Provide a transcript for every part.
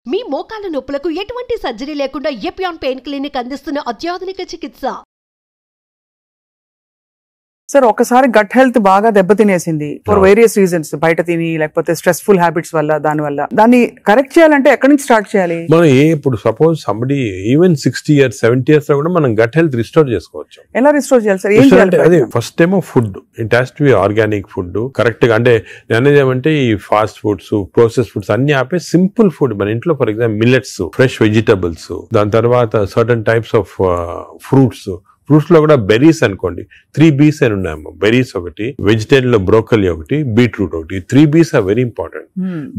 మీ మోకాళ్ళ నొప్పులకు ఎటువంటి సర్జరీ లేకుండా ఎపియాన్ పెయిన్ క్లినిక్ అందిస్తున్న అత్యాధునిక చికిత్స. సార్ ఒకసారి గట్ హెల్త్ బాగా దెబ్బతినేసింది ఫర్ వేరియస్ రీజన్స్, బయట తిని లేకపోతే స్ట్రెస్ఫుల్ హ్యాబిట్స్ వల్ల, దాన్ని కరెక్ట్ చేయాలంటే ఎక్కడి నుంచి స్టార్ట్ చేయాలి? మనం ఇప్పుడు suppose somebody even 60 years 70 years లో కూడా మనం గట్ హెల్త్ రిస్టోర్ చేసుకోవచ్చు. ఎలా రిస్టోర్ చేయాలి సార్? ఏం చేయాలి? అదే ఫస్ట్ ఏమో food, it has to be organic food correct గా. అంటే నేను ఏమంటే ఈ ఫాస్ట్ ఫుడ్స్, ప్రాసెస్ ఫుడ్స్ అన్ని ఆపే సింపుల్ ఫుడ్ మన ఇంట్లో, for example millets, fresh vegetables, దాని తర్వాత certain types of fruits. Fruits లో కూడా బెర్రీస్ అనుకోండి, 3 B's అని ఉన్నాయమ్మా. బెర్రీస్ ఒకటి, వెజిటేరియన్ లో బ్రోకలీ ఒకటి, బీట్రూట్ ఒకటి. 3 B's are very important.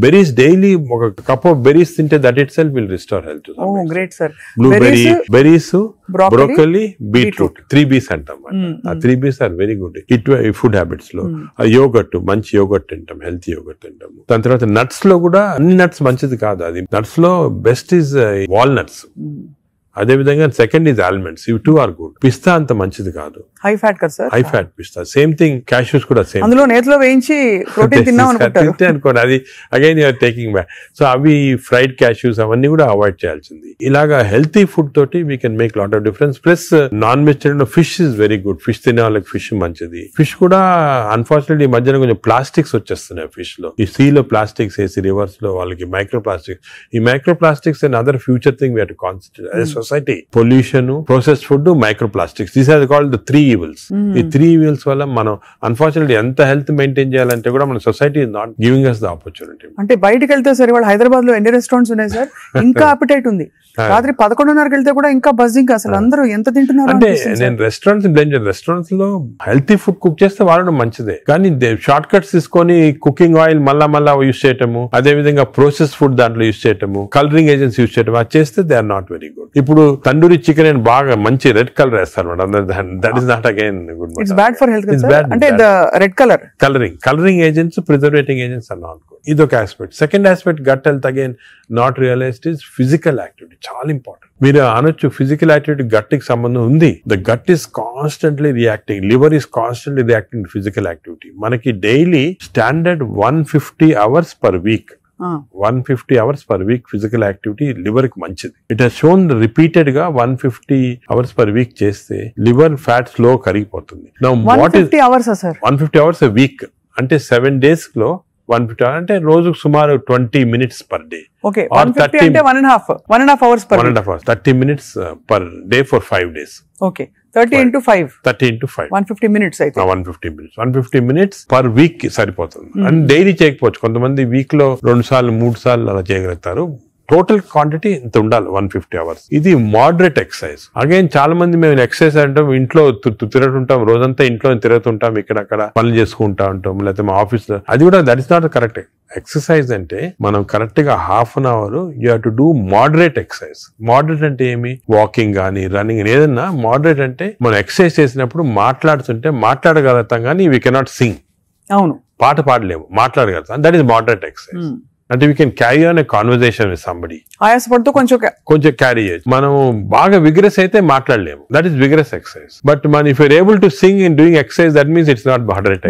Berries daily ఒక కప్ ఆఫ్ బెర్రీస్ తింటే that itself will restore health. Great sir. Blueberry, berries, broccoli, beetroot, 3 B's అంటాం. ఆ 3 B's are very good food habits లో. Yogurt, మంచి yogurt తింటాం, healthy yogurt తింటాము. దాని తర్వాత నట్స్ లో కూడా అన్ని నట్స్ మంచిది కాదు. అది నట్స్ లో బెస్ట్ ఈజ్ వాల్నట్స్. అదే విధంగా సెకండ్ ఈజ్ ఆల్మండ్స్. ఇవి 2 ఆర్ గుడ్. పిస్తా అంత మంచిది కాదు, హై ఫ్యాట్ కదా సార్. హై ఫ్యాట్ పిస్తా. సేమ్ థింగ్ క్యాష్యూస్ కూడా సేమ్. అందులో నేతిలో వేయించి ప్రోటీన్ తిన్నాం అనుకోండి, అది again you're taking back. So అవి ఫ్రైడ్ క్యాష్యూస్ అవన్నీ కూడా అవాయిడ్ చేయాల్సింది. ఇలాగా హెల్తీ ఫుడ్ తోటి we can make lot of difference. Plus non vegetarian fish is very good. Fish తినే వాళ్ళకి ఫిష్ మంచిది. ఫిష్ కూడా అన్ఫార్చునేట్లీ ఈ మధ్యన కొంచెం ప్లాస్టిక్స్ వచ్చేస్తున్నాయి ఫిష్ లో. ఈ సీ లో ప్లాస్టిక్స్ వేసి రివర్స్ లో వాళ్ళకి మైక్రో ప్లాస్టిక్స్. ఈ microplastics and other future thing we have to concentrate. Society pollution, processed food, microplastics, these are called the 3 evils. ఈ 3 evils వల్ల మనం అన్ఫార్చునేట్లీ ఎంత హెల్త్ మెయింటైన్ చేయాలంటే కూడా మన society is not giving us the opportunity. అంటే బయటకు వెళ్తే సార్, ఇవాళ హైదరాబాద్ లో ఎన్ని రెస్టారెంట్స్ ఉన్నాయి సార్, ఇంకా అపిటైట్ ఉంది. రాత్రి 11:30కి వెళ్తే కూడా ఇంకా బజింగ్. అసలు అందరూ ఎంత తింటున్నారు అంటే నేను రెస్టారెంట్స్ బ్లేమ్ చేయను. రెస్టారెంట్స్ లో హెల్తీ ఫుడ్ కుక్ చేస్తే వాడడం మంచిదే, కానీ షార్ట్ కట్స్ తీసుకొని కుకింగ్ ఆయిల్ మళ్ళా యూజ్ చేయటము, అదే విధంగా ప్రాసెస్ ఫుడ్ దాంట్లో యూజ్ చేయటము, కలరింగ్ ఏజెంట్స్ యూజ్ చేయటం, అది చేస్తే they are not very good. ఇప్పుడు తందూరి చికెన్ అని బాగా మంచి రెడ్ కలర్ వేస్తారు, that is not again good. It's bad for health. అంటే red colour colouring agents, preserving agents are not good. ఇదొక aspect. Second aspect gut health again not realised is physical activity. చాలా important. మీరు అనొచ్చు physical activity gut కి సంబంధం ఉంది. The gut is constantly reacting, liver is constantly reacting physical activity. మనకి daily standard 150 hours per week. 150 hours per week physical activity liver కి మంచిది. It has shown repeated గా 150 hours per week చేస్తే liver fat slow కరిగిపోతుంది. 150 hours a week అంటే 7 days లో 150 hours అంటే రోజుకు సుమారు 20 minutes per day. Okay, 150 అంటే 1.5 hours per 1.5 hours, 30 minutes per day for 5 days. Okay, 30 into 5 150 minutes అయితే 150 minutes per week సరిపోతుంది. అండ్ డైలీ చేయకపోవచ్చు, కొంతమంది వీక్ లో 2 సార్లు 3 సార్లు అలా చేయగలుగుతారు. టోటల్ క్వాంటిటీ ఇంత ఉండాలి 150 hours. ఇది మోడరేట్ ఎక్సర్సైజ్. అగైన్ చాలా మంది మేము ఎక్సర్సైజ్ అంటాం, ఇంట్లో తిరుగుతుంటాం, రోజంతా ఇంట్లో తిరుగుతుంటాం, ఇక్కడక్కడ పనులు చేసుకుంటా ఉంటాం, లేకపోతే మా ఆఫీస్ లో. అది కూడా that is not correct. Exercise అంటే మనం కరెక్ట్ గా ½ an hour you have to do moderate exercise. Moderate అంటే ఏమి? వాకింగ్ కానీ రన్నింగ్, ఏదన్నా మోడరేట్ అంటే మనం ఎక్సర్సైజ్ చేసినప్పుడు మాట్లాడుతుంటే మాట్లాడగలుగుతాం, కానీ వీ కెనాట్ సింగ్. అవును, పాట పాడలేము, మాట్లాడగలుగుతాం. That is moderate exercise. అంటే we can carry on a conversation with somebody. ఆయాసపడుతూ కొంచెం క్యారీ చేయొచ్చు. మనం బాగా విగ్రెస్ అయితే మాట్లాడలేము, that is vigorous exercise. But మన if you're able to sing in doing exercise, that means it's not moderate.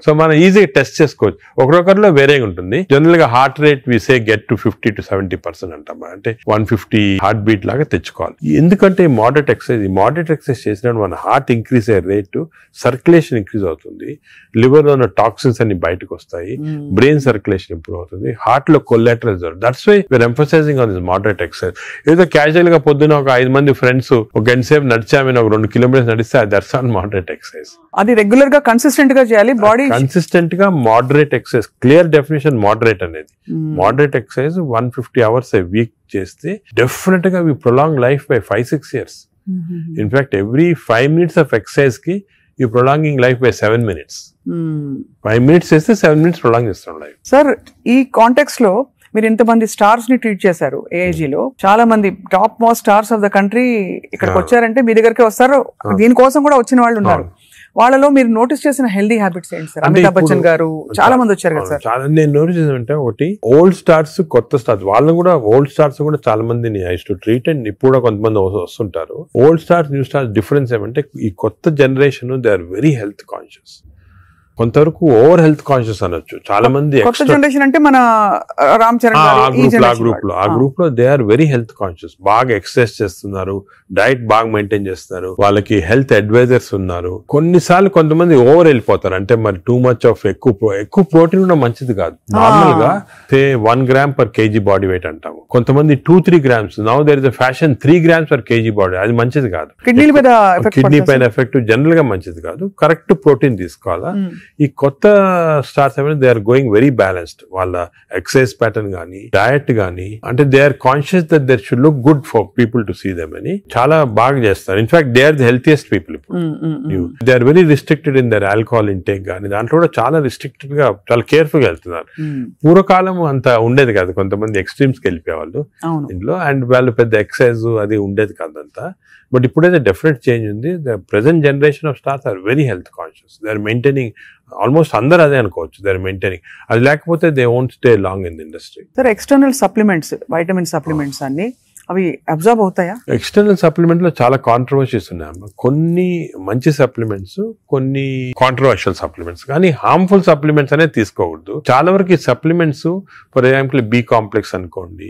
So మనం ఈజీగా టెస్ట్ చేసుకోవచ్చు. ఒకరొకరిలో వేరేగా ఉంటుంది. జనరల్ గా heart rate we say get to 50 to 70% అంటాం. అంటే 150 హార్ట్ బీట్ లాగా తెచ్చుకోవాలి. ఎందుకంటే మోడరేట్ ఎక్సర్సైజ్ చేసినప్పుడు మన హార్ట్ ఇంక్రీజ్ అయ్యే రేటు, సర్క్యులేషన్ ఇంక్రీజ్ అవుతుంది, లివర్ లో ఉన్న టాక్సిన్స్ అన్ని బయటకు వస్తాయి, బ్రెయిన్ సర్క్యులేషన్ ఇంప్రూవ్ అవుతుంది, హార్ట్ లో collateral. That's why we're emphasising on this moderate exercise. ఏదో క్యాజువల్ గా పొద్దున ఒక 5 మంది ఫ్రెండ్స్ ఒక గంట సేపు నడిచామని ఒక 2 kilometers నడిస్తే దట్స్ నాట్ మోడరేట్ ఎక్సర్సైజ్. అది రెగ్యులర్ గా కన్సిస్టెంట్ గా చేయాలి. బాడీ కన్సిస్టెంట్ గా moderate exercise. Clear definition moderate అనేది. Moderate exercise 150 hours a week చేస్తే డెఫినెట్ గా we prolong life by 5-6 years. In fact every 5 minutes of exercise కి you prolonging life by 7 minutes. 5 minutes చేస్తే 7 minutes prolong చేస్తాం life. Sir, ఈ context లో మీరు ఇంతమంది స్టార్స్ ని ట్రీట్ చేశారు. AIG లో చాలా మంది top most stars of the country ఇక్కడికి వచ్చారంటే మీ దగ్గరికి వస్తారు. దీనికోసం కూడా వచ్చిన వాళ్ళు ఉన్నారు. వాళ్ళలో మీరు నోటీస్ చేసిన హెల్దీ హ్యాబిట్స్ ఏంటి సార్? అమితాబ్ బచ్చన్ గారు చాలా మంది వచ్చారు కదా సార్. చాలా నేను నోటీస్ చేసానంటే, ఒకటి ఓల్డ్ స్టార్స్, కొత్త స్టార్స్. వాళ్ళని కూడా ఓల్డ్ స్టార్స్ కూడా చాలా మందిని ఐ టు ట్రీట్. అండ్ ఇప్పుడు కూడా కొంతమంది వస్తుంటారు. Old stars, new stars difference ఏమంటే, ఈ కొత్త generation they are very health conscious. కొంతవరకు ఓవర్ హెల్త్ కాన్షియస్ అనొచ్చు. చాలా మంది కొత్త జనరేషన్ అంటే మన రామ్ చరణ్ ఆ గ్రూప్ లో they are very health conscious. బాగా ఎక్సర్సైజ్ చేస్తున్నారు, డైట్ బాగా మెయింటైన్ చేస్తున్నారు, వాళ్ళకి హెల్త్ అడ్వైజర్స్ ఉన్నారు. కొన్నిసార్లు కొంతమంది ఓవర్ వెళ్ళిపోతారు, అంటే మరి టూ మచ్ ఆఫ్ ఎక్కువ ప్రోటీన్ కూడా మంచిది కాదు. నార్మల్ గా 1 gram per kg body weight అంటాము, కొంతమంది 2-3 grams. Now there is a fashion 3 grams per kg body, అది మంచిది కాదు. కిడ్నీ పైన ఎఫెక్ట్ జనరల్ గా మంచిది కాదు. కరెక్ట్ ప్రోటీన్ తీసుకోవాలా. ఈ కొత్త స్టార్స్ ఏమైనా they are going very balanced. వాళ్ళ ఎక్సర్సైజ్ ప్యాటర్న్ గానీ డయట్ గానీ, అంటే they are conscious that their should look good for people to see them అని చాలా బాగా చేస్తారు. In fact they are the healthiest people. ఇప్పుడు they are very restricted in their alcohol intake గానీ, దాంట్లో కూడా చాలా రిస్ట్రిక్టెడ్ గా చాలా కేర్ఫుల్ గా వెళ్తున్నారు. పూర్వకాలం అంత ఉండేది కాదు, కొంతమంది ఎక్స్ట్రీమ్స్ కి వెళ్ళిపోయేవాళ్ళు ఇంట్లో, అండ్ వాళ్ళు పెద్ద ఎక్సర్సైజ్ అది ఉండేది కాదు అంతా. బట్ ఇప్పుడైతే డెఫినెట్ చేంజ్ ఉంది. The present generation of stars are very health conscious. They are maintaining, almost అందరూ అదే అనుకోవచ్చు, దే ఆర్ మెయింటైనింగ్. అది లేకపోతే they won't stay long in the industry. Sir, external supplements, vitamin supplements అన్ని అవి observe అవుతాయా? External supplement లో చాలా కాంట్రవర్సీస్ ఉన్నాయి. కొన్ని మంచి సప్లిమెంట్స్, కొన్ని కాంట్రవర్షియల్ సప్లిమెంట్స్, కానీ హార్మ్ఫుల్ సప్లిమెంట్స్ అనేది తీసుకోకూడదు. చాలా వరకు ఈ supplements, for example B complex అనుకోండి,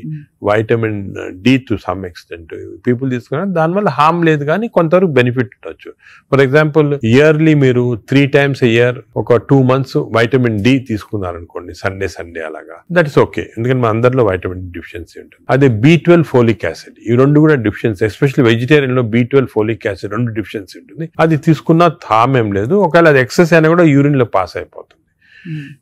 vitamin D to some extent people తీసుకున్నారు, దానివల్ల హార్మ్ లేదు కానీ కొంతవరకు బెనిఫిట్ ఉండొచ్చు. ఫర్ ఎగ్జాంపుల్ ఇయర్లీ మీరు 3 times a year ఒక 2 months వైటమిన్ D తీసుకున్నారు అనుకోండి, సండే అలాగా, దట్ ఇస్ ఓకే. ఎందుకంటే మన అందరిలో వైటమిన్ డిఫిషియన్సీ ఉంటుంది. అదే B12 ఫోలిక్ యాసిడ్, ఈ రెండు కూడా డిఫిషియన్సీ, ఎస్పెషల్లీ వెజిటేరియన్ లో B12 ఫోలిక్ యాసిడ్ రెండు డిఫిషియన్సీ ఉంటుంది. అది తీసుకున్న హార్మ్ ఏం లేదు. ఒకవేళ అది ఎక్సెస్ అయినా కూడా యూరిన్ లో పాస్ అయిపోతుంది.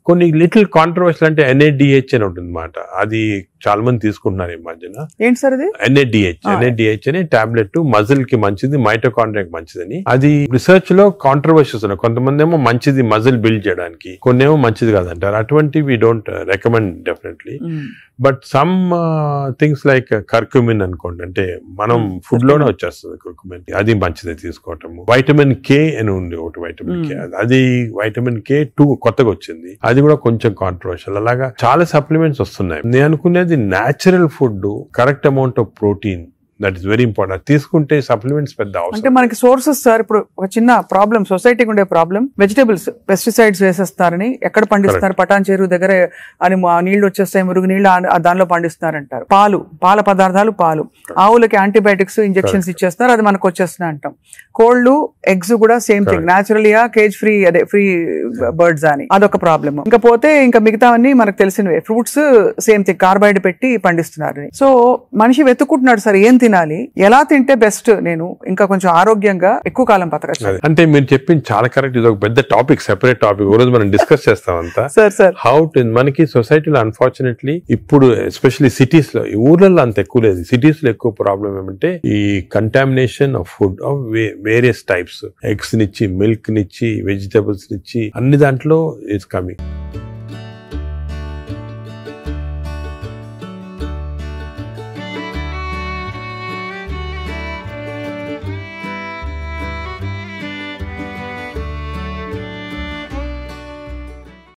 కొన్ని లిటిల్ కాంట్రవర్షియల్ అంటే NADH అని ఉంటుంది అన్నమాట. అది చాలా మంది తీసుకుంటున్నారు ఈ మధ్యన. ఏంటి సార్ అది? NADH అనే టాబ్లెట్ మజిల్ కి మంచిది, మైటోకాండ్రియాకి మంచిదని. అది రిసర్చ్ లో కాంట్రవర్షియస్ ఉన్నాయి. కొంతమంది ఏమో మంచిది మజిల్ బిల్డ్ చేయడానికి, కొన్ని ఏమో మంచిది కాదంటారు. అటువంటి we don't recommend definitely. But some things like curcumin అనుకోండి, అంటే మనం ఫుడ్ లోనే వచ్చేస్తుంది కర్క్యూమిన్, అది మంచిది తీసుకోవటము. వైటమిన్ K అని ఉంది ఒకటి, వైటమిన్ K, అది వైటమిన్ K2 కొత్తగా వచ్చింది, అది కూడా కొంచెం కాంట్రవర్షియల్. అలాగా చాలా సప్లిమెంట్స్ వస్తున్నాయి. నేను అనుకునేది natural food, correct amount of protein, that is very important. తీసుకుంటే సప్లిమెంట్స్ పెద్ద అవసరం. అంటే మనకి సోర్సెస్ సార్, ఇప్పుడు ఒక చిన్న ప్రాబ్లం సొసైటీకి ఉండే ప్రాబ్లం, వెజిటేబుల్స్ పెస్టిసైడ్స్ వేసేస్తారని, ఎక్కడ పండిస్తున్నారు, పటాన్ చెరువు దగ్గర అని నీళ్లు వచ్చేస్తాయి, మురుగు నీళ్లు దానిలో పండిస్తున్నారంటారు. పాల పదార్థాలు, ఆవులకి యాంటీబయాటిక్స్ ఇంజెక్షన్స్ ఇచ్చేస్తారు, అది మనకు వచ్చేస్తున్నాయి అంటాం. కోళ్లు, ఎగ్స్ కూడా సేమ్ థింగ్, న్యాచురల్గా కేజ్ ఫ్రీ, అదే ఫ్రీ బర్డ్స్ అని, అదొక ప్రాబ్లమ్. ఇంకా పోతే ఇంకా మిగతావన్నీ మనకు తెలిసినవే. ఫ్రూట్స్ సేమ్ థింగ్, కార్బైడ్ పెట్టి పండిస్తున్నారు. సో మనిషి వెతుక్కుంటున్నాడు సార్ ఏం తినాలి, ఎలా తింటే బెస్ట్, నేను ఇంకా కొంచెం ఆరోగ్యంగా ఎక్కువ కాలం బతకచ్చు. అంటే మీరు చెప్పింది చాలా కరెక్ట్. ఇది ఒక పెద్ద టాపిక్, సెపరేట్ టాపిక్, ఈ రోజు మనం డిస్కస్ చేస్తాం అంతా. హౌ టు మనకి సొసైటీలో అన్ఫార్చునేట్లీ ఇప్పుడు ఎస్పెషల్లీ సిటీస్ లో, ఈ ఊర్లలో అంత ఎక్కువ లేదు, సిటీస్ లో ఎక్కువ ప్రాబ్లం ఏమంటే ఈ contamination of food of various types, eggs నిచ్చి, మిల్క్ నిచ్చి, వెజిటబుల్స్ నిచ్చి, అన్ని దాంట్లో ఇట్స్ కమింగ్.